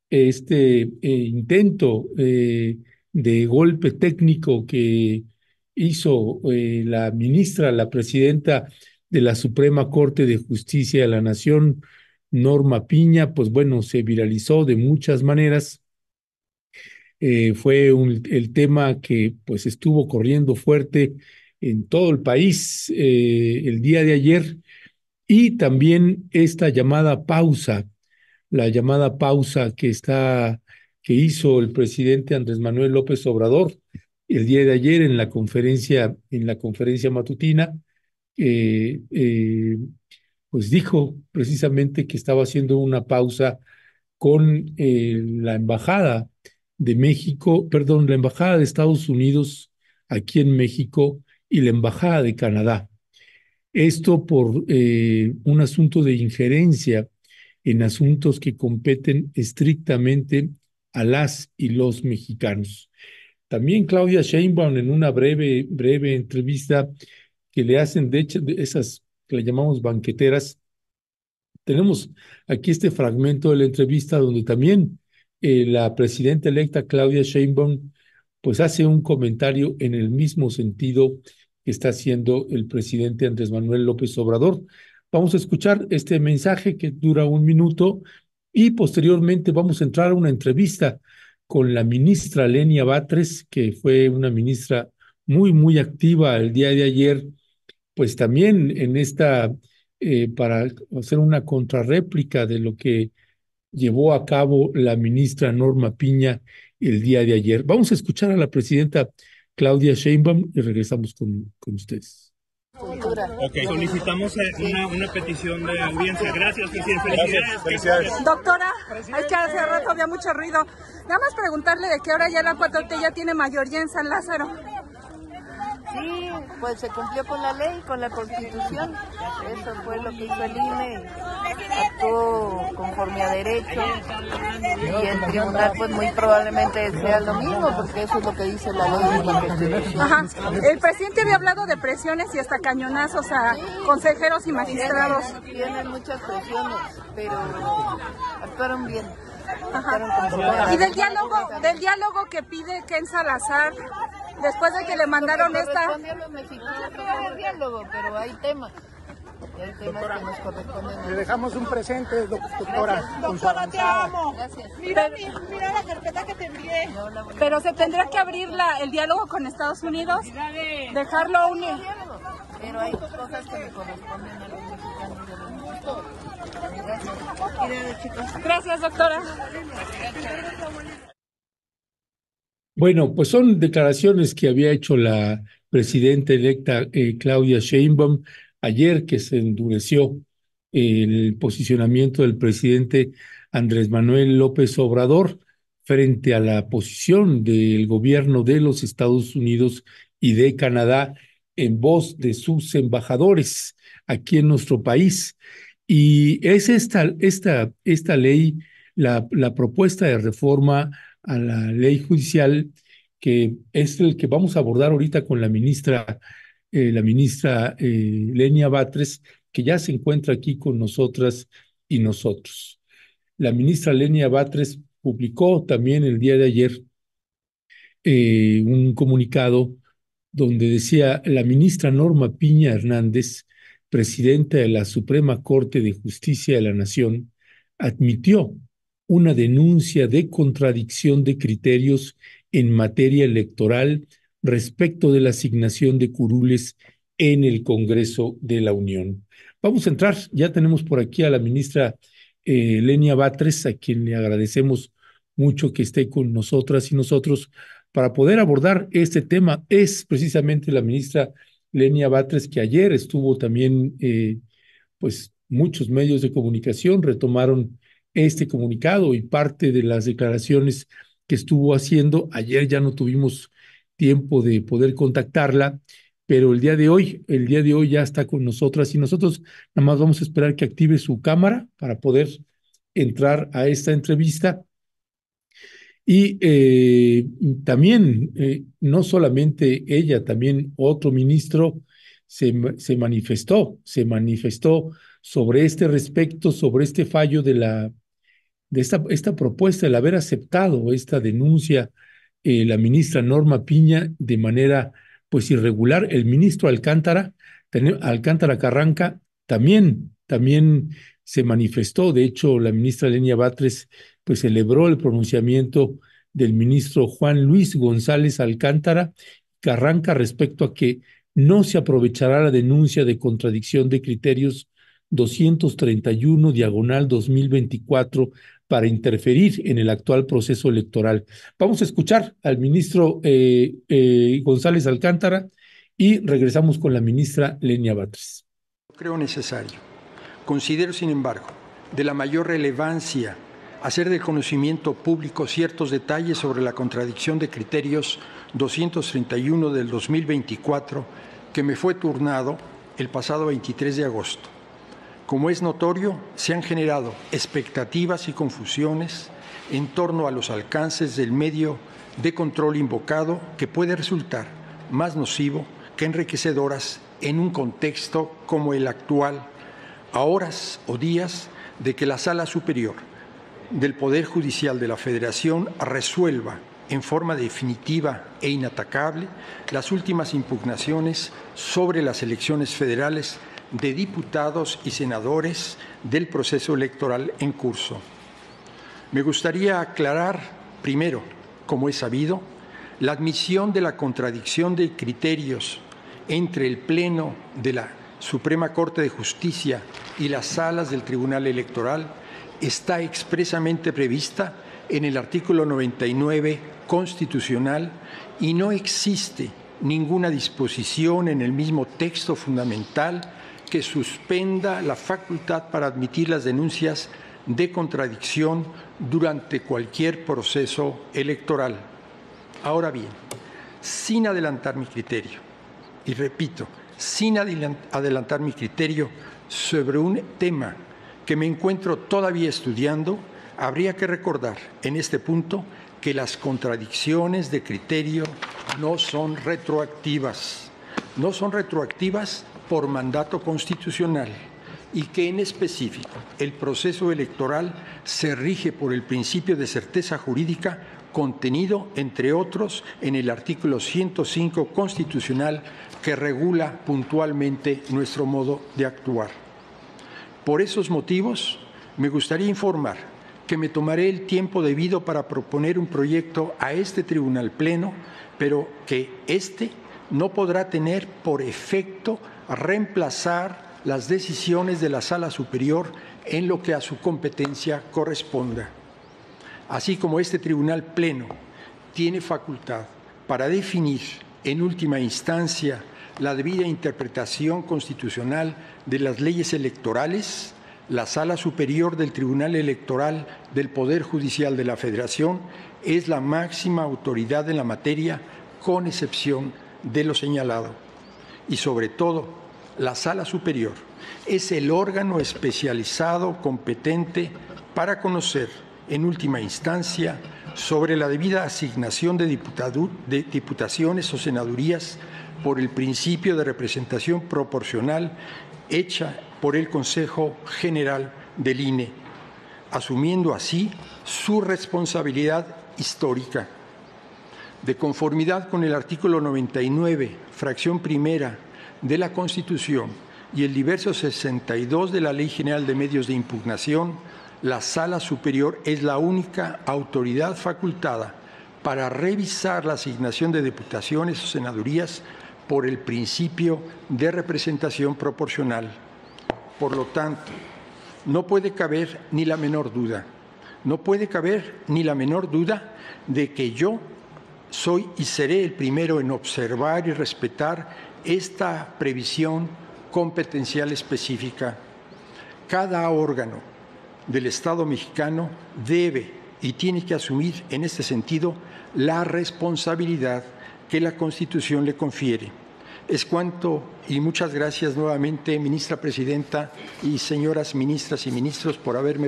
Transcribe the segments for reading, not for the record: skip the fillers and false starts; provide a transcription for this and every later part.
este intento de golpe técnico que hizo la ministra, la presidenta de la Suprema Corte de Justicia de la Nación, Norma Piña, pues bueno, se viralizó de muchas maneras. Fue el tema que pues estuvo corriendo fuerte en todo el país el día de ayer, y también esta llamada pausa que hizo el presidente Andrés Manuel López Obrador el día de ayer en la conferencia matutina. eh, eh, pues dijo precisamente que estaba haciendo una pausa con la embajada de México, perdón, la embajada de Estados Unidos aquí en México y la embajada de Canadá. Esto por un asunto de injerencia en asuntos que competen estrictamente a las y los mexicanos. También Claudia Sheinbaum, en una breve entrevista que le hacen, de hecho, de esas que le llamamos banqueteras. Tenemos aquí este fragmento de la entrevista donde también la presidenta electa Claudia Sheinbaum pues hace un comentario en el mismo sentido que está haciendo el presidente Andrés Manuel López Obrador. Vamos a escuchar este mensaje que dura un minuto y posteriormente vamos a entrar a una entrevista con la ministra Lenia Batres, que fue una ministra muy activa el día de ayer, pues también para hacer una contrarréplica de lo que llevó a cabo la ministra Norma Piña el día de ayer. Vamos a escuchar a la presidenta Claudia Sheinbaum y regresamos con ustedes. Ok, solicitamos una petición de audiencia. Gracias, presidente. Felicidades. Doctora, es que hace rato había mucho ruido. Nada más preguntarle de que ahora ya la 4T ya tiene mayoría en San Lázaro. Sí, pues se cumplió con la ley, con la Constitución. Eso fue lo que hizo el INE. Actuó conforme a derecho. Y el tribunal pues muy probablemente sea lo mismo, porque eso es lo que dice la ley y la Constitución. Ajá. El presidente había hablado de presiones y hasta cañonazos a consejeros y magistrados. Tienen muchas presiones, pero actuaron bien. Ajá. Y del diálogo que pide Ken Salazar, después de que le mandaron esta... A los mexicanos no hay diálogo, pero hay temas. Hay temas que nos corresponden. Le dejamos un presente, doctora. Doctora, te amo. Gracias. Mira la carpeta que te envié. Pero se tendrá que abrir el diálogo con Estados Unidos, dejarlo unido. Pero hay cosas que le corresponden a los mexicanos y a los mexicanos. Gracias. Gracias, doctora. Bueno, pues son declaraciones que había hecho la presidenta electa Claudia Sheinbaum ayer, que se endureció el posicionamiento del presidente Andrés Manuel López Obrador frente a la posición del gobierno de los Estados Unidos y de Canadá en voz de sus embajadores aquí en nuestro país. Y es esta ley, la propuesta de reforma a la ley judicial, que es el que vamos a abordar ahorita con la ministra Lenia Batres, que ya se encuentra aquí con nosotras y nosotros. La ministra Lenia Batres publicó también el día de ayer un comunicado donde decía: la ministra Norma Piña Hernández, presidenta de la Suprema Corte de Justicia de la Nación, admitió una denuncia de contradicción de criterios en materia electoral respecto de la asignación de curules en el Congreso de la Unión. Vamos a entrar, ya tenemos por aquí a la ministra Lenia Batres, a quien le agradecemos mucho que esté con nosotras y nosotros para poder abordar este tema. Es precisamente la ministra Lenia Batres, que ayer estuvo también, pues muchos medios de comunicación retomaron este comunicado y parte de las declaraciones que estuvo haciendo. Ayer ya no tuvimos tiempo de poder contactarla, pero el día de hoy ya está con nosotras y nosotros nada más vamos a esperar que active su cámara para poder entrar a esta entrevista. Y también, no solamente ella, también otro ministro se manifestó sobre este respecto, sobre este fallo de esta propuesta, el haber aceptado esta denuncia, la ministra Norma Piña de manera pues irregular. El ministro Alcántara Carranca también se manifestó. De hecho, la ministra Lenia Batres pues celebró el pronunciamiento del ministro Juan Luis González Alcántara Carranca respecto a que no se aprovechará la denuncia de contradicción de criterios 231 diagonal 2024 para interferir en el actual proceso electoral. Vamos a escuchar al ministro González Alcántara y regresamos con la ministra Lenia Batres. Creo necesario. Considero, sin embargo, de la mayor relevancia hacer del conocimiento público ciertos detalles sobre la contradicción de criterios 231 del 2024 que me fue turnado el pasado 23 de agosto. Como es notorio, se han generado expectativas y confusiones en torno a los alcances del medio de control invocado que puede resultar más nocivo que enriquecedoras en un contexto como el actual, a horas o días de que la Sala Superior del Poder Judicial de la Federación resuelva en forma definitiva e inatacable las últimas impugnaciones sobre las elecciones federales de diputados y senadores del proceso electoral en curso. Me gustaría aclarar, primero, como es sabido, la admisión de la contradicción de criterios entre el Pleno de la Suprema Corte de Justicia y las salas del Tribunal Electoral está expresamente prevista en el artículo 99 constitucional y no existe ninguna disposición en el mismo texto fundamental que suspenda la facultad para admitir las denuncias de contradicción durante cualquier proceso electoral. Ahora bien, sin adelantar mi criterio, y repito, sin adelantar mi criterio sobre un tema que me encuentro todavía estudiando, habría que recordar en este punto que las contradicciones de criterio no son retroactivas. No son retroactivas por mandato constitucional y que en específico el proceso electoral se rige por el principio de certeza jurídica contenido, entre otros, en el artículo 105 constitucional que regula puntualmente nuestro modo de actuar. Por esos motivos, me gustaría informar que me tomaré el tiempo debido para proponer un proyecto a este Tribunal Pleno, pero que éste no podrá tener por efecto reemplazar las decisiones de la Sala Superior en lo que a su competencia corresponda. Así como este Tribunal Pleno tiene facultad para definir en última instancia la debida interpretación constitucional de las leyes electorales, la Sala Superior del Tribunal Electoral del Poder Judicial de la Federación es la máxima autoridad en la materia, con excepción de lo señalado. Y sobre todo, la Sala Superior es el órgano especializado competente para conocer, en última instancia, sobre la debida asignación de diputaciones o senadurías por el principio de representación proporcional hecha por el Consejo General del INE, asumiendo así su responsabilidad histórica. De conformidad con el artículo 99, fracción primera de la Constitución y el diverso 62 de la Ley General de Medios de Impugnación, la Sala Superior es la única autoridad facultada para revisar la asignación de diputaciones o senadurías por el principio de representación proporcional. Por lo tanto, no puede caber ni la menor duda, de que yo soy y seré el primero en observar y respetar esta previsión competencial específica. Cada órgano del Estado mexicano debe y tiene que asumir en este sentido la responsabilidad que la Constitución le confiere. Es cuanto y muchas gracias nuevamente, ministra presidenta y señoras ministras y ministros, por haberme.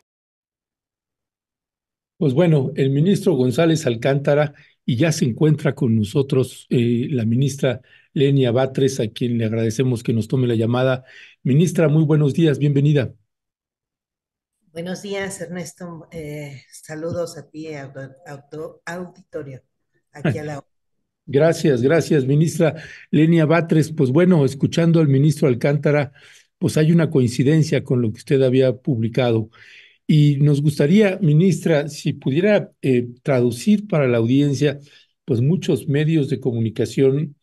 Pues bueno, el ministro González Alcántara, y ya se encuentra con nosotros la ministra Lenia Batres, a quien le agradecemos que nos tome la llamada. Ministra, muy buenos días, bienvenida. Buenos días, Ernesto. Saludos a ti, auditorio, aquí a la... Gracias, gracias, ministra Lenia Batres. Pues bueno, escuchando al ministro Alcántara, pues hay una coincidencia con lo que usted había publicado. Y nos gustaría, ministra, si pudiera traducir para la audiencia, pues muchos medios de comunicación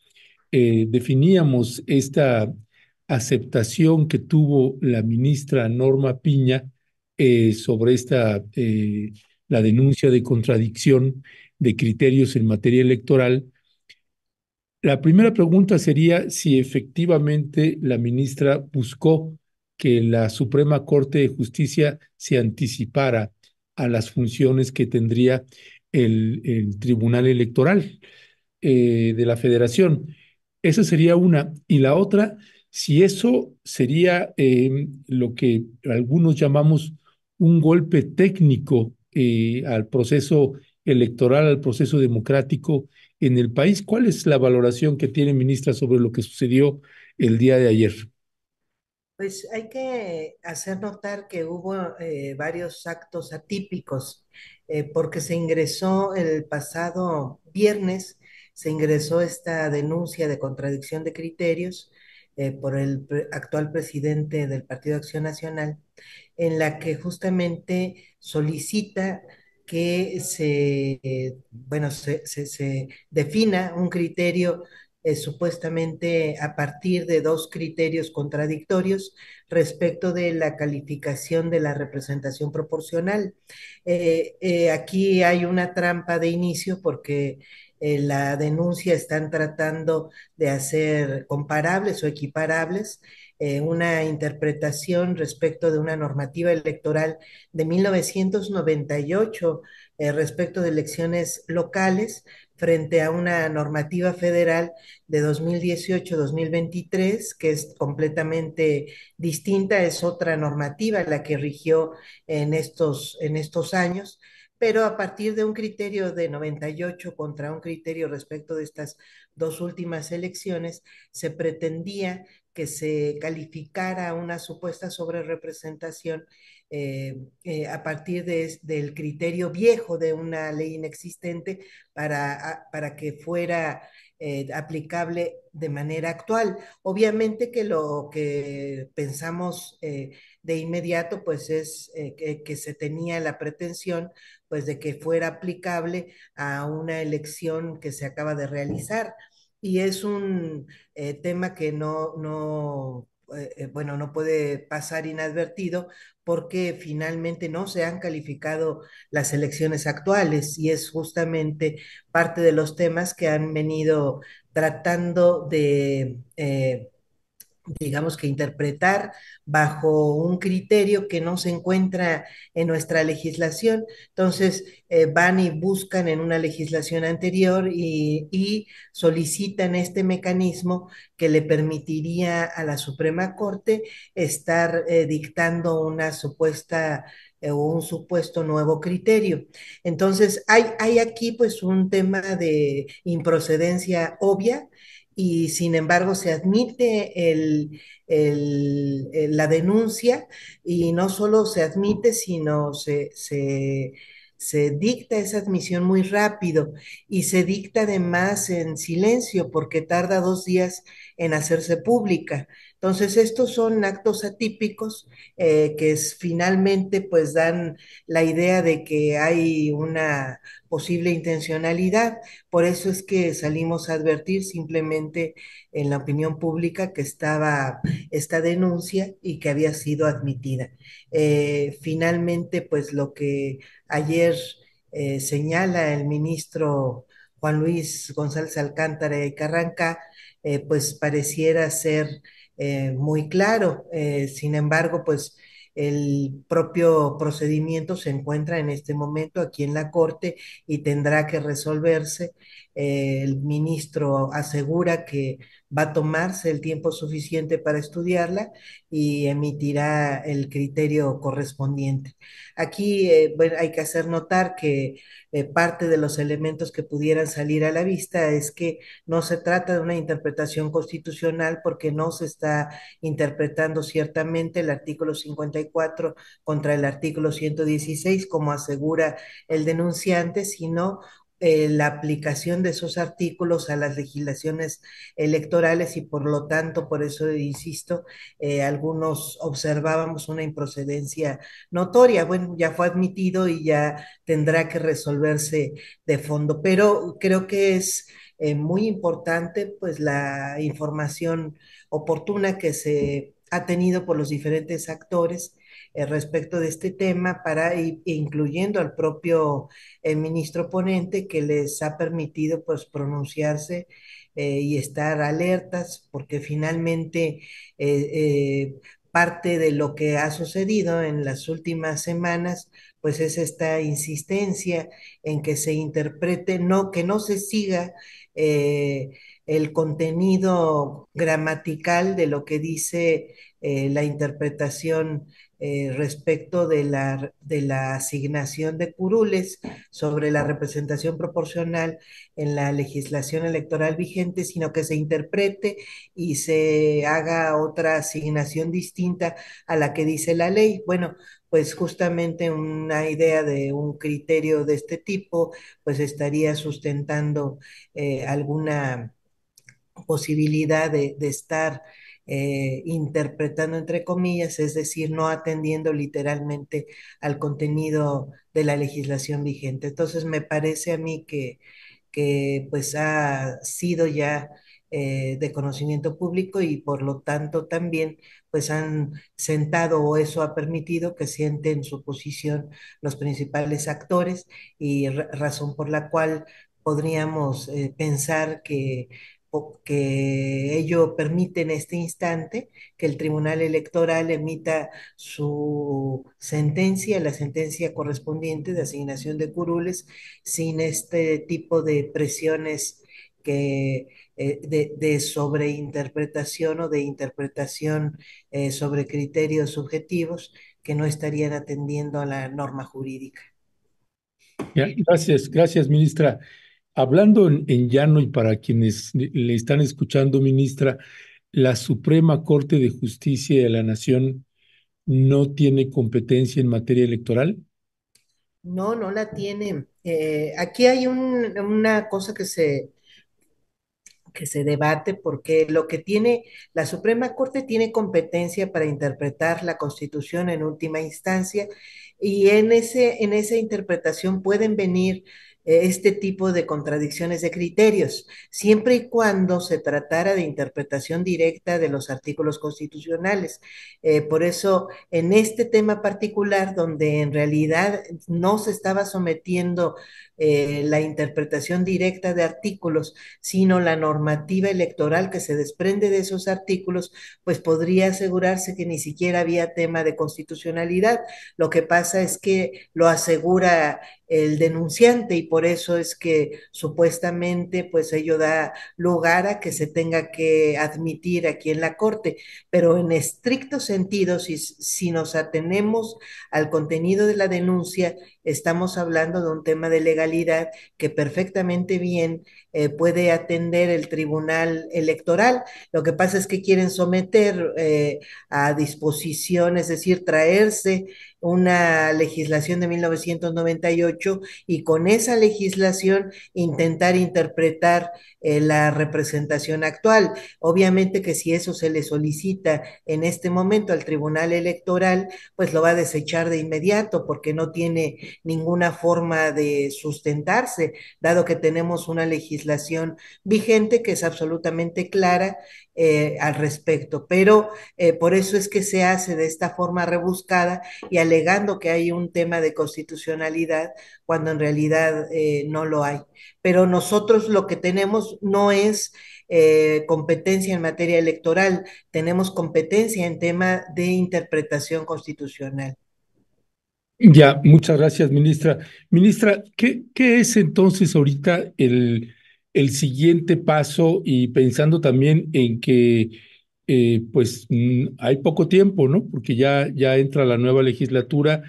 definíamos esta aceptación que tuvo la ministra Norma Piña sobre la denuncia de contradicción de criterios en materia electoral. La primera pregunta sería si efectivamente la ministra buscó que la Suprema Corte de Justicia se anticipara a las funciones que tendría el Tribunal Electoral de la Federación. Esa sería una. Y la otra, si eso sería lo que algunos llamamos un golpe técnico al proceso electoral, al proceso democrático en el país. ¿Cuál es la valoración que tiene, ministra, sobre lo que sucedió el día de ayer? Pues hay que hacer notar que hubo varios actos atípicos, porque se ingresó el pasado viernes, se ingresó esta denuncia de contradicción de criterios por el actual presidente del Partido de Acción Nacional, en la que justamente solicita que se defina un criterio supuestamente a partir de dos criterios contradictorios respecto de la calificación de la representación proporcional. Aquí hay una trampa de inicio porque la denuncia están tratando de hacer comparables o equiparables una interpretación respecto de una normativa electoral de 1998 respecto de elecciones locales frente a una normativa federal de 2018-2023, que es completamente distinta, es otra normativa la que rigió en estos años, pero a partir de un criterio de 98 contra un criterio respecto de estas dos últimas elecciones, se pretendía que se calificara una supuesta sobrerepresentación a partir del criterio viejo de una ley inexistente para que fuera aplicable de manera actual. Obviamente que lo que pensamos de inmediato pues es que se tenía la pretensión pues de que fuera aplicable a una elección que se acaba de realizar. Y es un tema que bueno, no puede pasar inadvertido porque finalmente no se han calificado las elecciones actuales y es justamente parte de los temas que han venido tratando de digamos que interpretar bajo un criterio que no se encuentra en nuestra legislación. Entonces, van y buscan en una legislación anterior y solicitan este mecanismo que le permitiría a la Suprema Corte estar dictando una supuesta o un supuesto nuevo criterio. Entonces, hay aquí pues un tema de improcedencia obvia y sin embargo se admite la denuncia y no solo se admite, sino se dicta esa admisión muy rápido y se dicta además en silencio porque tarda 2 días en hacerse pública. Entonces, estos son actos atípicos finalmente pues dan la idea de que hay una posible intencionalidad. Por eso es que salimos a advertir simplemente en la opinión pública que estaba esta denuncia y que había sido admitida. Finalmente, pues lo que ayer señala el ministro Juan Luis González Alcántara y Carranca, pues pareciera ser muy claro. Sin embargo, pues el propio procedimiento se encuentra en este momento aquí en la Corte y tendrá que resolverse. El ministro asegura que va a tomarse el tiempo suficiente para estudiarla y emitirá el criterio correspondiente. Aquí bueno, hay que hacer notar que parte de los elementos que pudieran salir a la vista es que no se trata de una interpretación constitucional porque no se está interpretando ciertamente el artículo 54 contra el artículo 116, como asegura el denunciante, sino la aplicación de esos artículos a las legislaciones electorales y por lo tanto, por eso insisto, algunos observábamos una improcedencia notoria. Bueno, ya fue admitido y ya tendrá que resolverse de fondo, pero creo que es muy importante pues la información oportuna que se ha tenido por los diferentes actores respecto de este tema para incluyendo al propio ministro ponente que les ha permitido pues pronunciarse y estar alertas porque finalmente parte de lo que ha sucedido en las últimas semanas pues es esta insistencia en que se interprete, no, que no se siga el contenido gramatical de lo que dice la interpretación respecto de la asignación de curules sobre la representación proporcional en la legislación electoral vigente, sino que se interprete y se haga otra asignación distinta a la que dice la ley. Bueno, pues justamente una idea de un criterio de este tipo, pues estaría sustentando alguna posibilidad de estar interpretando entre comillas, es decir, no atendiendo literalmente al contenido de la legislación vigente. Entonces, me parece a mí que pues ha sido ya de conocimiento público y por lo tanto también pues han sentado o eso ha permitido que sienten su posición los principales actores y razón por la cual podríamos pensar que ello permite en este instante que el Tribunal Electoral emita su sentencia, la sentencia correspondiente de asignación de curules, sin este tipo de presiones que, de sobreinterpretación o de interpretación sobre criterios subjetivos que no estarían atendiendo a la norma jurídica. Ya, gracias, ministra. Hablando en llano y para quienes le están escuchando, ministra, la Suprema Corte de Justicia de la Nación no tiene competencia en materia electoral. No, no la tiene. Aquí hay una cosa que se debate porque lo que tiene la Suprema Corte tiene competencia para interpretar la Constitución en última instancia y en esa interpretación pueden venir este tipo de contradicciones de criterios, siempre y cuando se tratara de interpretación directa de los artículos constitucionales. Por eso, en este tema particular, donde en realidad no se estaba sometiendo la interpretación directa de artículos, sino la normativa electoral que se desprende de esos artículos, pues podría asegurarse que ni siquiera había tema de constitucionalidad. Lo que pasa es que lo asegura el denunciante y por eso es que supuestamente pues ello da lugar a que se tenga que admitir aquí en la Corte, pero en estricto sentido, si nos atenemos al contenido de la denuncia, estamos hablando de un tema de legalidad que perfectamente bien puede atender el Tribunal Electoral. Lo que pasa es que quieren someter a disposición, es decir, traerse una legislación de 1998 y con esa legislación intentar interpretar la representación actual. Obviamente que si eso se le solicita en este momento al Tribunal Electoral, pues lo va a desechar de inmediato porque no tiene ninguna forma de sustentarse, dado que tenemos una legislación vigente que es absolutamente clara al respecto. Pero por eso es que se hace de esta forma rebuscada y alegando que hay un tema de constitucionalidad cuando en realidad no lo hay. Pero nosotros lo que tenemos no es competencia en materia electoral, tenemos competencia en tema de interpretación constitucional. Ya, muchas gracias, ministra. Ministra, ¿qué es entonces ahorita el siguiente paso y pensando también en que pues hay poco tiempo, ¿no? Porque ya entra la nueva legislatura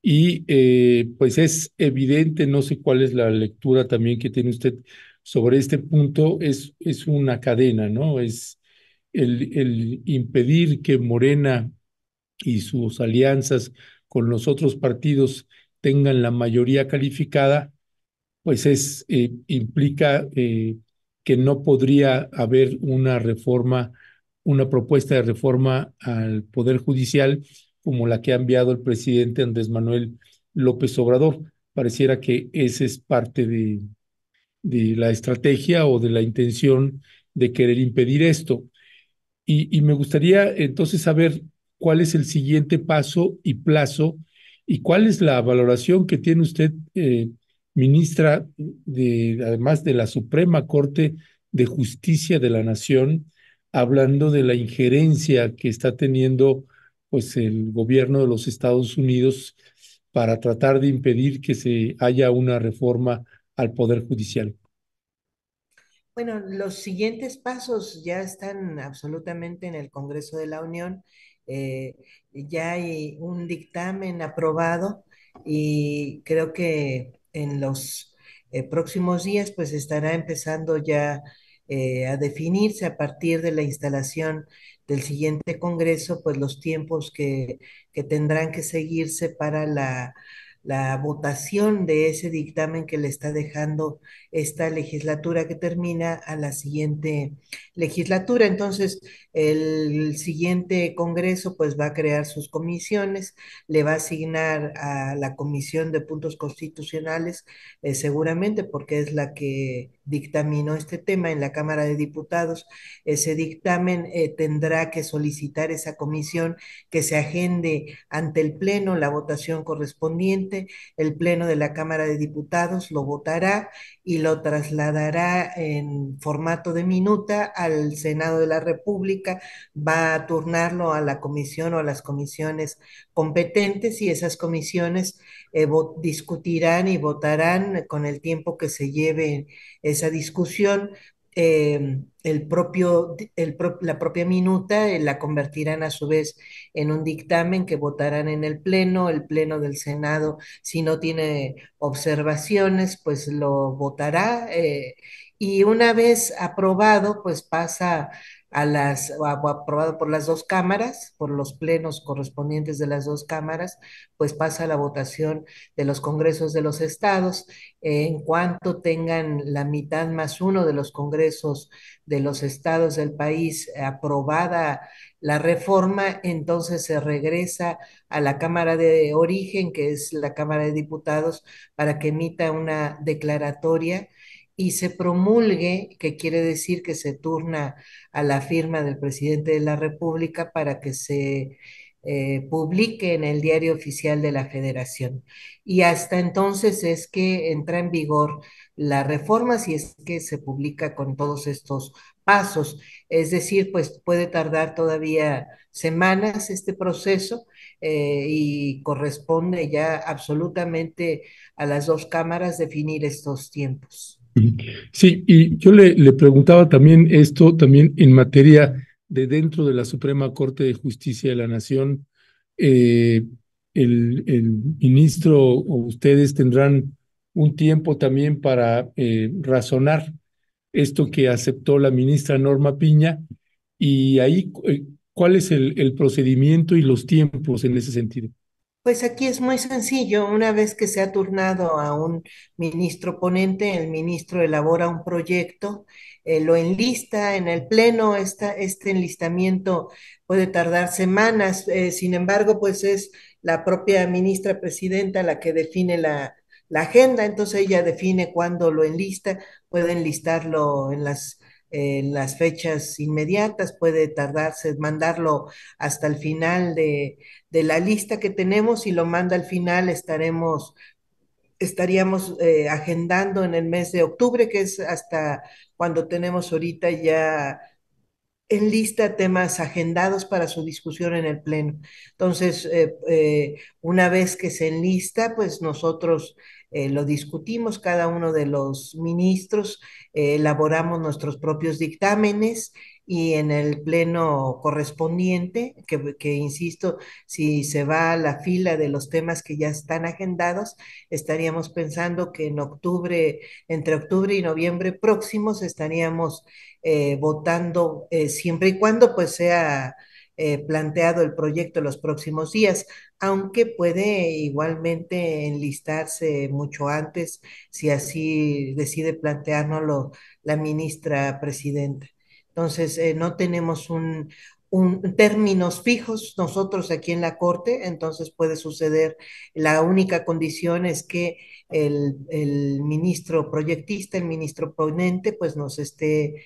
y pues es evidente, no sé cuál es la lectura también que tiene usted sobre este punto, es una cadena, ¿no? Es el impedir que Morena y sus alianzas con los otros partidos tengan la mayoría calificada, pues implica que no podría haber una reforma, una propuesta de reforma al Poder Judicial como la que ha enviado el presidente Andrés Manuel López Obrador. Pareciera que esa es parte de la estrategia o de la intención de querer impedir esto. Y me gustaría entonces saber cuál es el siguiente paso y plazo y cuál es la valoración que tiene usted, ministra, además de la Suprema Corte de Justicia de la Nación, hablando de la injerencia que está teniendo pues el gobierno de los Estados Unidos para tratar de impedir que se haya una reforma al Poder Judicial. Bueno, los siguientes pasos ya están absolutamente en el Congreso de la Unión. Eh, ya hay un dictamen aprobado y creo que en los próximos días pues estará empezando ya a definirse a partir de la instalación del siguiente Congreso, pues los tiempos que tendrán que seguirse para la votación de ese dictamen que le está dejando esta legislatura que termina a la siguiente legislatura. Entonces, el siguiente Congreso pues va a crear sus comisiones, le va a asignar a la Comisión de Puntos Constitucionales, seguramente porque es la que dictaminó este tema en la Cámara de Diputados. Ese dictamen tendrá que solicitar esa comisión que se agende ante el Pleno la votación correspondiente. El Pleno de la Cámara de Diputados lo votará y lo trasladará en formato de minuta al Senado de la República, va a turnarlo a la comisión o a las comisiones competentes y esas comisiones discutirán y votarán con el tiempo que se lleve esa discusión. La propia minuta la convertirán a su vez en un dictamen que votarán en el pleno del Senado, si no tiene observaciones, pues lo votará y una vez aprobado, pues pasa o aprobado por las dos cámaras, por los plenos correspondientes de las dos cámaras, pues pasa a la votación de los congresos de los estados. En cuanto tengan la mitad más uno de los congresos de los estados del país aprobada la reforma, entonces se regresa a la Cámara de Origen, que es la Cámara de Diputados, para que emita una declaratoria y se promulgue, que quiere decir que se turna a la firma del presidente de la República para que se publique en el Diario Oficial de la Federación. Y hasta entonces es que entra en vigor la reforma, si es que se publica con todos estos pasos. Es decir, pues puede tardar todavía semanas este proceso y corresponde ya absolutamente a las dos cámaras definir estos tiempos. Sí, y yo le preguntaba también esto, también en materia de dentro de la Suprema Corte de Justicia de la Nación, eh, el ministro o ustedes tendrán un tiempo también para razonar esto que aceptó la ministra Norma Piña, y ahí, ¿cuál es el procedimiento y los tiempos en ese sentido? Pues aquí es muy sencillo. Una vez que se ha turnado a un ministro ponente, el ministro elabora un proyecto, lo enlista en el pleno. Este enlistamiento puede tardar semanas. Sin embargo, pues es la propia ministra presidenta la que define la agenda. Entonces ella define cuándo lo enlista. Puede enlistarlo en las fechas inmediatas, puede tardarse, mandarlo hasta el final de la lista que tenemos y lo manda al final, estaríamos agendando en el mes de octubre, que es hasta cuando tenemos ahorita ya en lista temas agendados para su discusión en el Pleno. Entonces, una vez que se enlista, pues nosotros lo discutimos cada uno de los ministros, elaboramos nuestros propios dictámenes y en el pleno correspondiente, insisto, si se va a la fila de los temas que ya están agendados, estaríamos pensando que en octubre, entre octubre y noviembre próximos, estaríamos votando, siempre y cuando pues sea planteado el proyecto los próximos días, aunque puede igualmente enlistarse mucho antes si así decide planteárnoslo la ministra presidenta. Entonces, no tenemos términos fijos nosotros aquí en la Corte, entonces puede suceder. La única condición es que el ministro proyectista, el ministro ponente, pues nos esté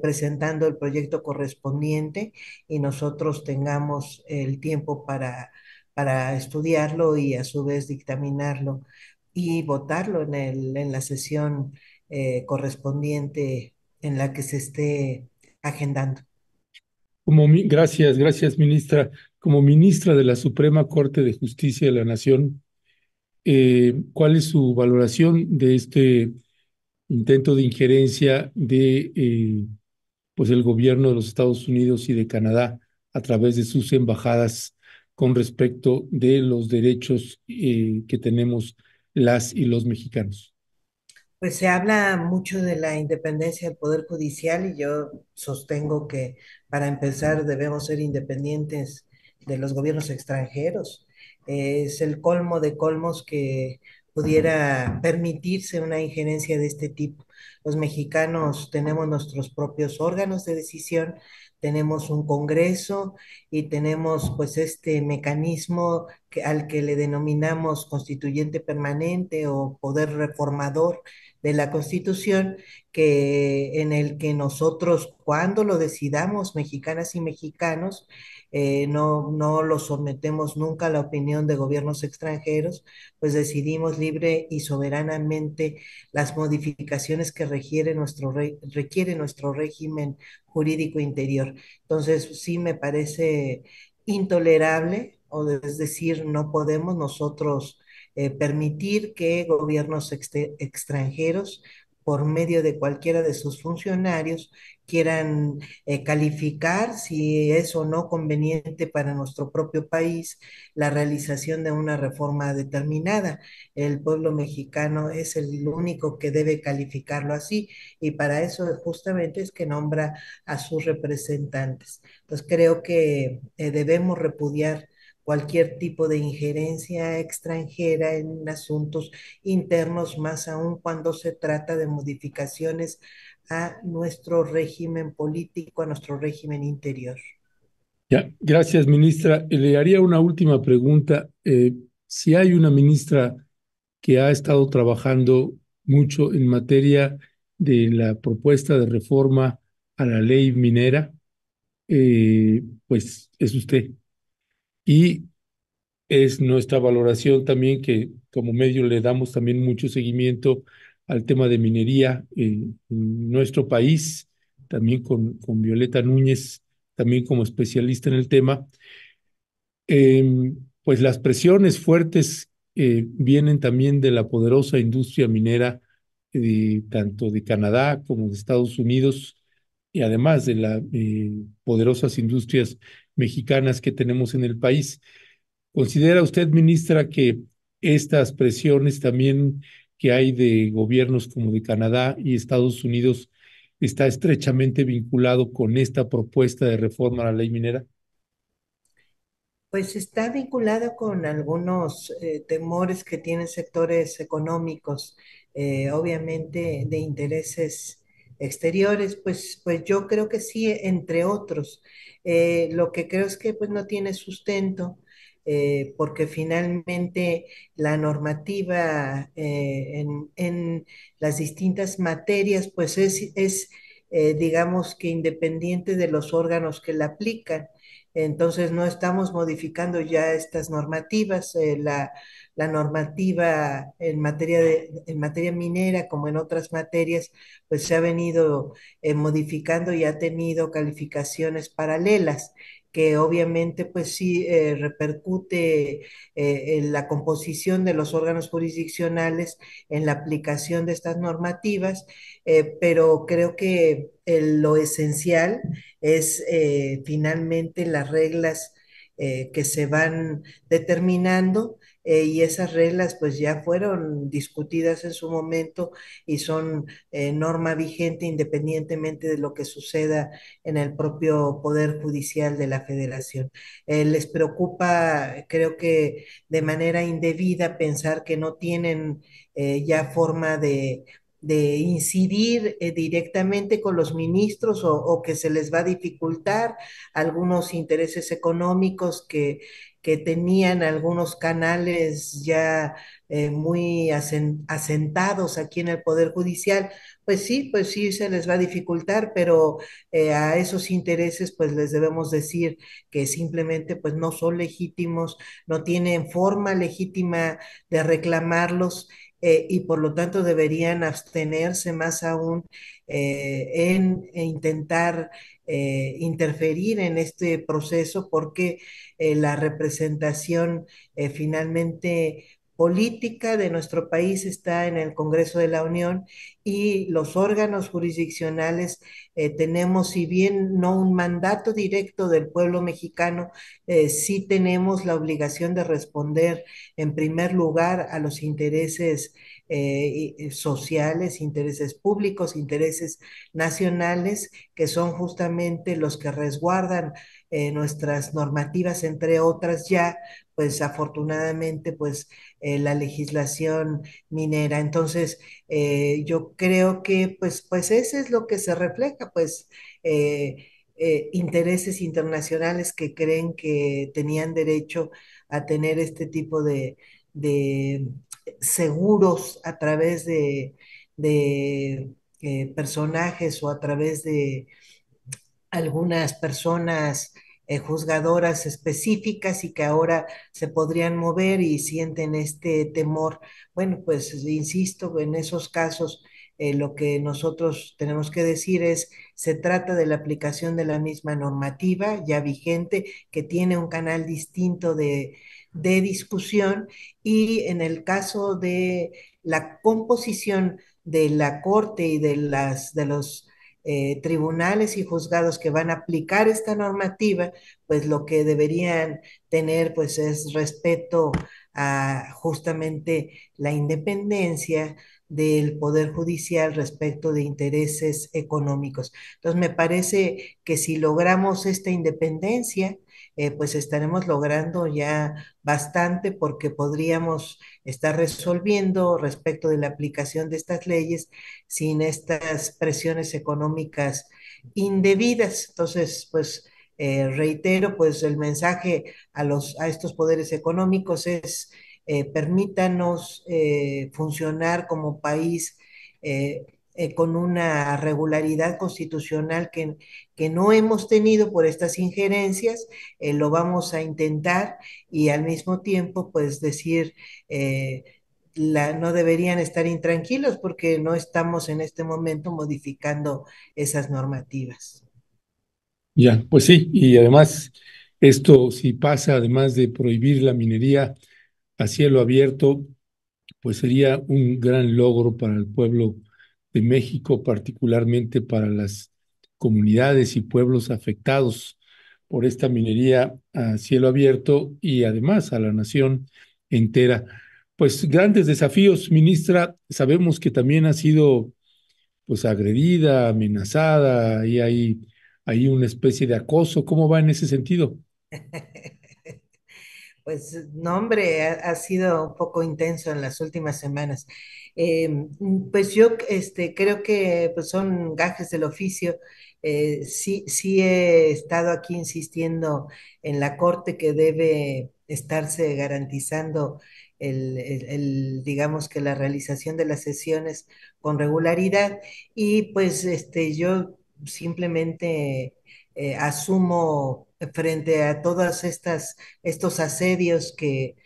presentando el proyecto correspondiente y nosotros tengamos el tiempo para estudiarlo y a su vez dictaminarlo y votarlo en la sesión correspondiente en la que se esté agendando. Gracias, gracias, ministra. Como ministra de la Suprema Corte de Justicia de la Nación, ¿cuál es su valoración de este intento de injerencia de pues el gobierno de los Estados Unidos y de Canadá a través de sus embajadas con respecto de los derechos que tenemos las y los mexicanos? Pues se habla mucho de la independencia del Poder Judicial y yo sostengo que para empezar debemos ser independientes de los gobiernos extranjeros. Es el colmo de colmos que pudiera permitirse una injerencia de este tipo. Los mexicanos tenemos nuestros propios órganos de decisión, tenemos un Congreso y tenemos pues este mecanismo al que le denominamos constituyente permanente o poder reformador de la Constitución, en el que nosotros, cuando lo decidamos, mexicanas y mexicanos, no lo sometemos nunca a la opinión de gobiernos extranjeros, pues decidimos libre y soberanamente las modificaciones que requiere nuestro régimen jurídico interior. Entonces, sí me parece intolerable, es decir, no podemos nosotros permitir que gobiernos extranjeros, por medio de cualquiera de sus funcionarios, quieran calificar si es o no conveniente para nuestro propio país la realización de una reforma determinada. El pueblo mexicano es el único que debe calificarlo así y para eso justamente es que nombra a sus representantes. Entonces creo que debemos repudiar cualquier tipo de injerencia extranjera en asuntos internos, más aún cuando se trata de modificaciones a nuestro régimen político, a nuestro régimen interior. Ya, gracias, ministra. Le haría una última pregunta. Si hay una ministra que ha estado trabajando mucho en materia de la propuesta de reforma a la ley minera, pues es usted. Y es nuestra valoración también que como medio le damos también mucho seguimiento al tema de minería en nuestro país, también con Violeta Núñez, también como especialista en el tema. Pues las presiones fuertes vienen también de la poderosa industria minera, tanto de Canadá como de Estados Unidos, y además de las poderosas industrias mexicanas que tenemos en el país. ¿Considera usted, ministra, que estas presiones también que hay de gobiernos como de Canadá y Estados Unidos está estrechamente vinculado con esta propuesta de reforma a la ley minera? Pues está vinculado con algunos temores que tienen sectores económicos, obviamente de intereses exteriores, pues yo creo que sí, entre otros. Lo que creo es que pues no tiene sustento, porque finalmente la normativa en las distintas materias, pues digamos que independiente de los órganos que la aplican. Entonces, no estamos modificando ya estas normativas. La normativa en materia minera, como en otras materias, pues se ha venido modificando y ha tenido calificaciones paralelas. que obviamente pues sí repercute en la composición de los órganos jurisdiccionales en la aplicación de estas normativas, pero creo que lo esencial es finalmente las reglas que se van determinando, y esas reglas pues ya fueron discutidas en su momento y son norma vigente independientemente de lo que suceda en el propio Poder Judicial de la Federación. Les preocupa, creo que de manera indebida, pensar que no tienen ya forma de incidir directamente con los ministros, o que se les va a dificultar algunos intereses económicos que tenían algunos canales ya muy asentados aquí en el Poder Judicial. Pues sí se les va a dificultar, pero a esos intereses pues les debemos decir que simplemente pues no son legítimos, no tienen forma legítima de reclamarlos, y por lo tanto deberían abstenerse más aún en intentar interferir en este proceso, porque la representación finalmente política de nuestro país está en el Congreso de la Unión, y los órganos jurisdiccionales tenemos, si bien no un mandato directo del pueblo mexicano, sí tenemos la obligación de responder en primer lugar a los intereses sociales, intereses públicos, intereses nacionales, que son justamente los que resguardan nuestras normativas, entre otras ya, pues afortunadamente, pues la legislación minera. Entonces, yo creo que pues ese es lo que se refleja, pues intereses internacionales que creen que tenían derecho a tener este tipo de seguros a través de personajes, o a través de algunas personas juzgadoras específicas, y que ahora se podrían mover y sienten este temor. Bueno, pues insisto, en esos casos lo que nosotros tenemos que decir es, se trata de la aplicación de la misma normativa ya vigente, que tiene un canal distinto de discusión, y en el caso de la composición de la Corte y de los tribunales y juzgados que van a aplicar esta normativa, pues lo que deberían tener pues es respeto a justamente la independencia del Poder Judicial respecto de intereses económicos. Entonces, me parece que si logramos esta independencia, pues estaremos logrando ya bastante, porque podríamos estar resolviendo respecto de la aplicación de estas leyes sin estas presiones económicas indebidas. Entonces, pues reitero, pues el mensaje a estos poderes económicos es, permítanos funcionar como país con una regularidad constitucional que no hemos tenido por estas injerencias. Lo vamos a intentar, y al mismo tiempo pues decir, no deberían estar intranquilos, porque no estamos en este momento modificando esas normativas. Ya, pues sí, y además esto si pasa, además de prohibir la minería a cielo abierto, pues sería un gran logro para el pueblo de México, particularmente para las comunidades y pueblos afectados por esta minería a cielo abierto, y además a la nación entera. Pues grandes desafíos, ministra. Sabemos que también ha sido pues agredida, amenazada, y hay una especie de acoso. ¿Cómo va en ese sentido? Pues no, hombre, ha sido un poco intenso en las últimas semanas. Pues yo creo que pues son gajes del oficio. Sí, sí he estado aquí insistiendo en la Corte que debe estarse garantizando digamos que la realización de las sesiones con regularidad, y pues yo simplemente asumo frente a todas estos asedios que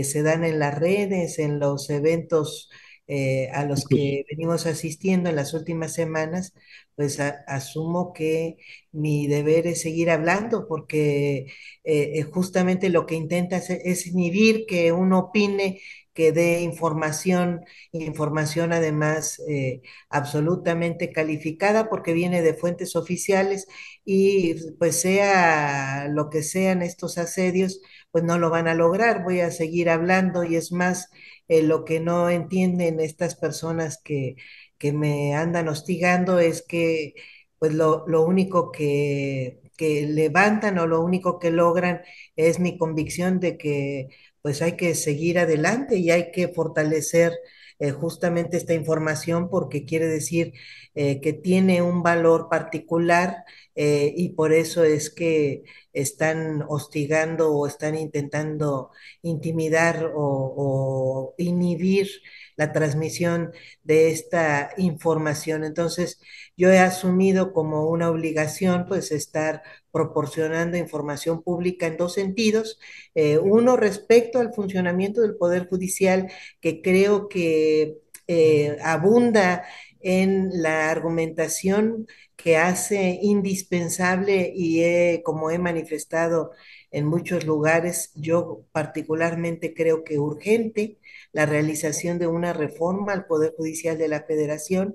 se dan en las redes, en los eventos a los que venimos asistiendo en las últimas semanas, pues asumo que mi deber es seguir hablando, porque justamente lo que intenta es inhibir que uno opine, que dé información además absolutamente calificada, porque viene de fuentes oficiales y pues sea lo que sean estos asedios, pues no lo van a lograr. Voy a seguir hablando y es más, lo que no entienden estas personas que me andan hostigando es que pues lo único que levantan o lo único que logran es mi convicción de que pues hay que seguir adelante y hay que fortalecer justamente esta información, porque quiere decir que tiene un valor particular, y por eso es que están hostigando o están intentando intimidar o inhibir la transmisión de esta información. Entonces, yo he asumido como una obligación pues estar proporcionando información pública en dos sentidos. Uno, respecto al funcionamiento del Poder Judicial, que creo que abunda en la argumentación que hace indispensable y como he manifestado en muchos lugares, yo particularmente creo que urgente la realización de una reforma al Poder Judicial de la Federación,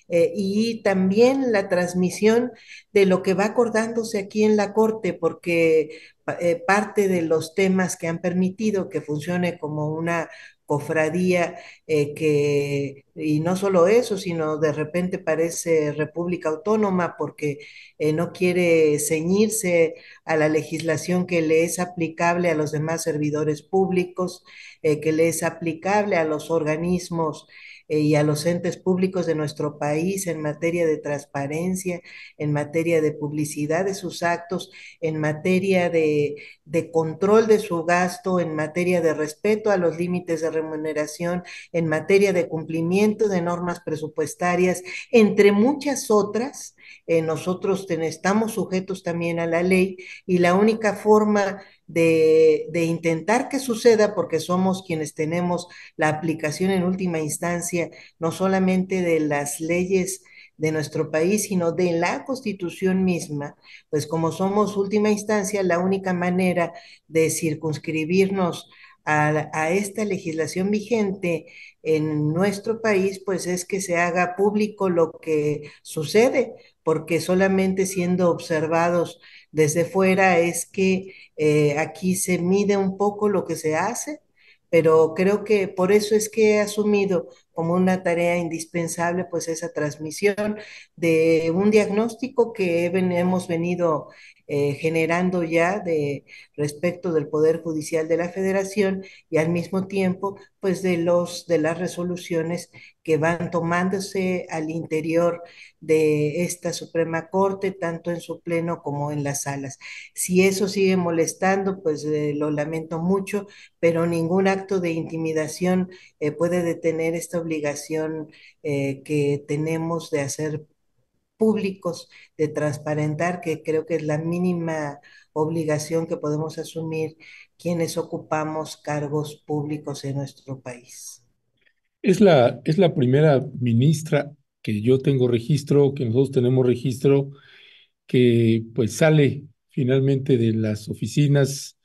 y también la transmisión de lo que va acordándose aquí en la Corte, porque parte de los temas que han permitido que funcione como una cofradía, y no solo eso, sino de repente parece república autónoma porque no quiere ceñirse a la legislación que le es aplicable a los demás servidores públicos, que le es aplicable a los organismos y a los entes públicos de nuestro país en materia de transparencia, en materia de publicidad de sus actos, en materia de control de su gasto, en materia de respeto a los límites de remuneración, en materia de cumplimiento de normas presupuestarias, entre muchas otras. Nosotros estamos sujetos también a la ley, y la única forma de intentar que suceda, porque somos quienes tenemos la aplicación en última instancia, no solamente de las leyes de nuestro país, sino de la Constitución misma, pues como somos última instancia, la única manera de circunscribirnos a esta legislación vigente en nuestro país, pues es que se haga público lo que sucede, porque solamente siendo observados desde fuera es que aquí se mide un poco lo que se hace, pero creo que por eso es que he asumido como una tarea indispensable pues esa transmisión de un diagnóstico que hemos venido generando ya de respecto del Poder Judicial de la Federación, y al mismo tiempo pues de las resoluciones que van tomándose al interior de esta Suprema Corte, tanto en su pleno como en las salas. Si eso sigue molestando, pues lo lamento mucho, pero ningún acto de intimidación puede detener esta obligación que tenemos de hacer públicos, de transparentar, que creo que es la mínima obligación que podemos asumir quienes ocupamos cargos públicos en nuestro país. Es la primera ministra que yo tengo registro, que nosotros tenemos registro, que pues sale finalmente de las oficinas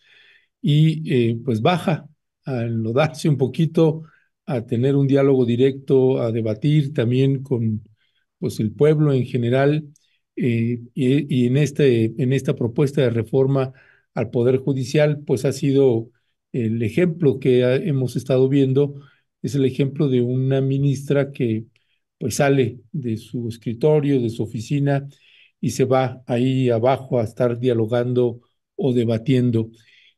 y pues baja a enlodarse un poquito, a tener un diálogo directo, a debatir también con pues, el pueblo en general, y en esta propuesta de reforma al Poder Judicial, pues ha sido el ejemplo que hemos estado viendo, es el ejemplo de una ministra que pues sale de su escritorio, de su oficina y se va ahí abajo a estar dialogando o debatiendo.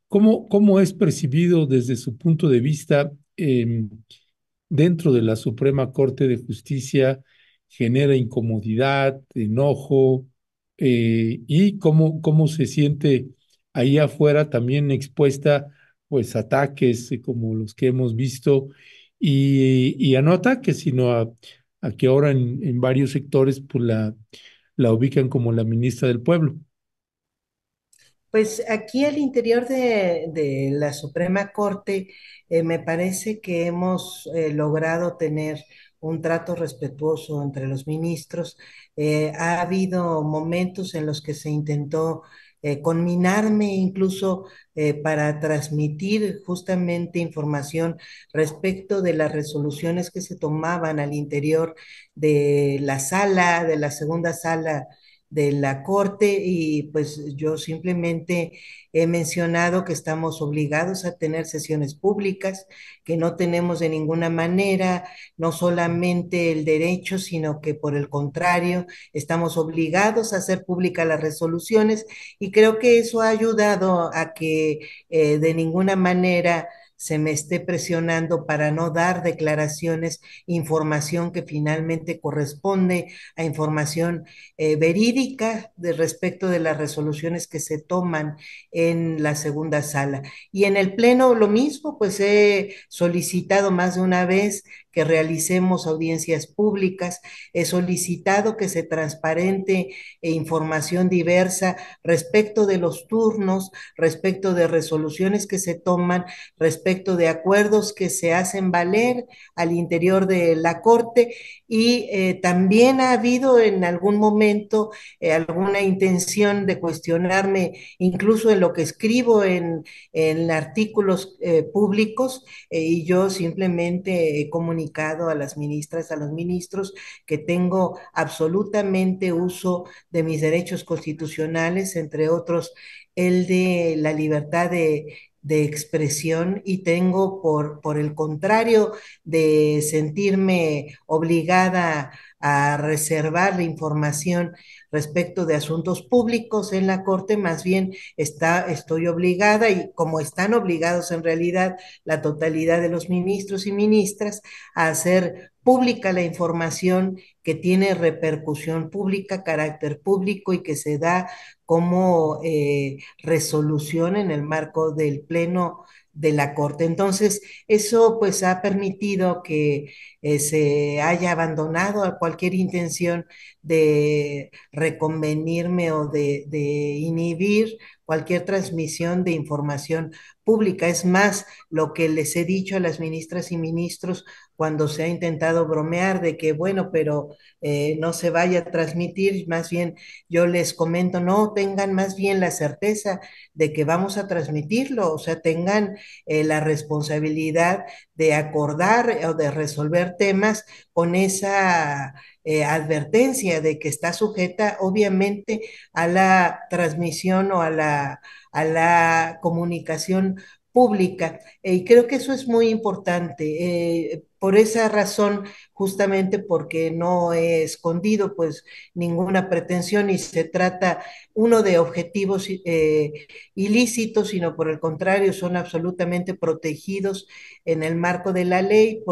¿Cómo es percibido desde su punto de vista dentro de la Suprema Corte de Justicia? ¿Genera incomodidad, enojo? ¿Y cómo se siente ahí afuera también expuesta pues ataques como los que hemos visto y a no ataques, sino a que ahora en varios sectores pues la ubican como la ministra del pueblo? Pues aquí al interior de la Suprema Corte, me parece que hemos logrado tener un trato respetuoso entre los ministros. Ha habido momentos en los que se intentó conminarme incluso para transmitir justamente información respecto de las resoluciones que se tomaban al interior de la sala, de la segunda sala de la Corte, y pues yo simplemente he mencionado que estamos obligados a tener sesiones públicas, que no tenemos de ninguna manera no solamente el derecho, sino que por el contrario estamos obligados a hacer públicas las resoluciones, y creo que eso ha ayudado a que de ninguna manera se me esté presionando para no dar declaraciones, información que finalmente corresponde a información verídica de respecto de las resoluciones que se toman en la segunda sala. Y en el Pleno lo mismo, pues he solicitado más de una vez que realicemos audiencias públicas, he solicitado que se transparente información diversa respecto de los turnos, respecto de resoluciones que se toman, respecto de acuerdos que se hacen valer al interior de la Corte, y también ha habido en algún momento alguna intención de cuestionarme, incluso en lo que escribo en artículos públicos, y yo simplemente he comunicado a las ministras, a los ministros, que tengo absolutamente uso de mis derechos constitucionales, entre otros el de la libertad de expresión, y tengo por el contrario de sentirme obligada a reservar la información respecto de asuntos públicos en la Corte, más bien estoy obligada, y como están obligados en realidad la totalidad de los ministros y ministras, a hacer pública la información que tiene repercusión pública, carácter público, y que se da como resolución en el marco del Pleno de la Corte. Entonces, eso pues ha permitido que se haya abandonado a cualquier intención de reconvenirme o de inhibir cualquier transmisión de información pública. Es más, lo que les he dicho a las ministras y ministros cuando se ha intentado bromear de que, bueno, pero no se vaya a transmitir, más bien yo les comento, no, tengan más bien la certeza de que vamos a transmitirlo, o sea, tengan la responsabilidad de acordar o de resolver temas con esa advertencia de que está sujeta obviamente a la transmisión o a la comunicación pública. Y creo que eso es muy importante. Por esa razón, justamente porque no he escondido pues ninguna pretensión, y se trata uno de objetivos ilícitos, sino por el contrario, son absolutamente protegidos en el marco de la ley,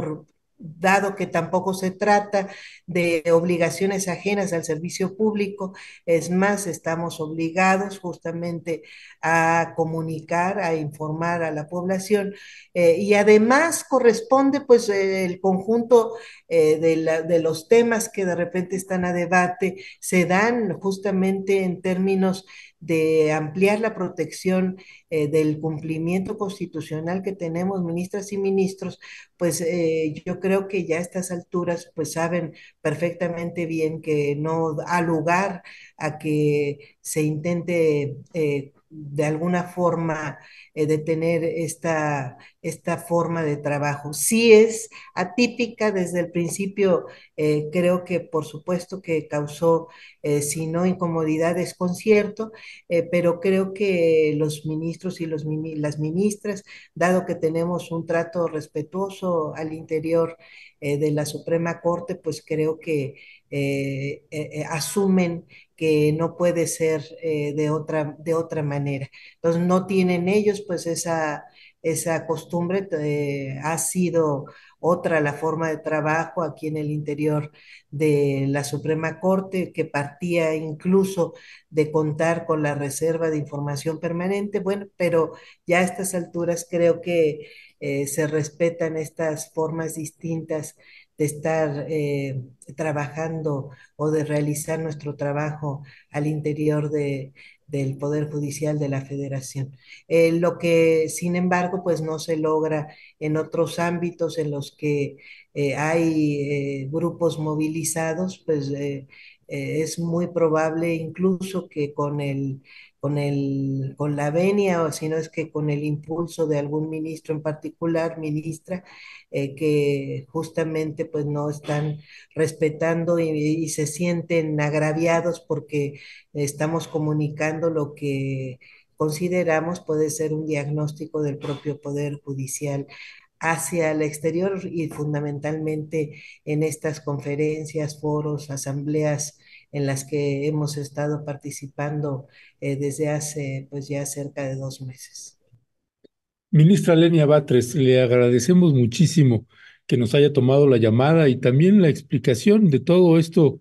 dado que tampoco se trata de obligaciones ajenas al servicio público. Es más, estamos obligados justamente a comunicar, a informar a la población, y además corresponde pues el conjunto de los temas que de repente están a debate, se dan justamente en términos de ampliar la protección del cumplimiento constitucional que tenemos, ministras y ministros. Pues yo creo que ya a estas alturas pues saben perfectamente bien que no da lugar a que se intente de alguna forma detener esta forma de trabajo. Sí es atípica desde el principio, creo que por supuesto que causó, si no incomodidad, desconcierto, pero creo que los ministros y las ministras, dado que tenemos un trato respetuoso al interior de la Suprema Corte, pues creo que asumen que no puede ser de otra manera. Entonces no tienen ellos pues esa costumbre, ha sido otra la forma de trabajo aquí en el interior de la Suprema Corte, que partía incluso de contar con la reserva de información permanente. Bueno, pero ya a estas alturas creo que se respetan estas formas distintas de estar trabajando o de realizar nuestro trabajo al interior del Poder Judicial de la Federación. Lo que, sin embargo, pues no se logra en otros ámbitos en los que hay grupos movilizados, pues es muy probable incluso que con la venia, o si no es que con el impulso de algún ministro en particular, ministra, que justamente pues no están respetando y se sienten agraviados porque estamos comunicando lo que consideramos puede ser un diagnóstico del propio Poder Judicial hacia el exterior y fundamentalmente en estas conferencias, foros, asambleas en las que hemos estado participando desde hace pues ya cerca de 2 meses. Ministra Lenia Batres, le agradecemos muchísimo que nos haya tomado la llamada y también la explicación de todo esto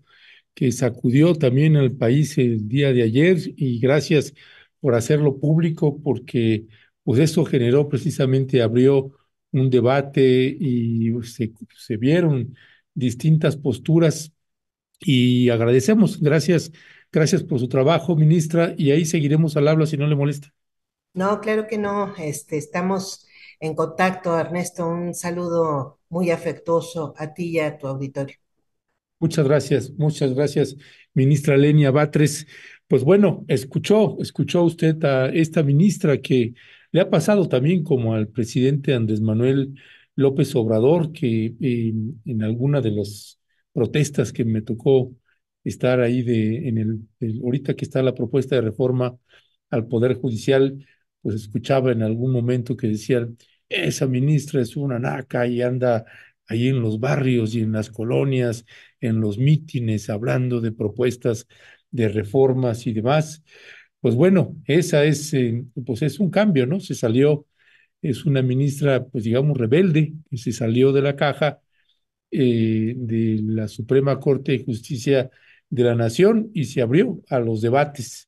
que sacudió también al país el día de ayer, y gracias por hacerlo público porque pues esto generó precisamente, abrió un debate y se vieron distintas posturas y agradecemos. Gracias por su trabajo, ministra, y ahí seguiremos al habla si no le molesta. No, claro que no. Estamos en contacto, Ernesto. Un saludo muy afectuoso a ti y a tu auditorio. Muchas gracias, ministra Lenia Batres. Pues bueno, escuchó usted a esta ministra que le ha pasado también como al presidente Andrés Manuel López Obrador, que en alguna de las protestas que me tocó estar ahí ahorita que está la propuesta de reforma al Poder Judicial, pues escuchaba en algún momento que decían, esa ministra es una naca y anda ahí en los barrios y en las colonias, en los mítines, hablando de propuestas de reformas y demás. Pues bueno, pues es un cambio, ¿no? Es una ministra, pues digamos, rebelde, que se salió de la caja de la Suprema Corte de Justicia de la Nación y se abrió a los debates.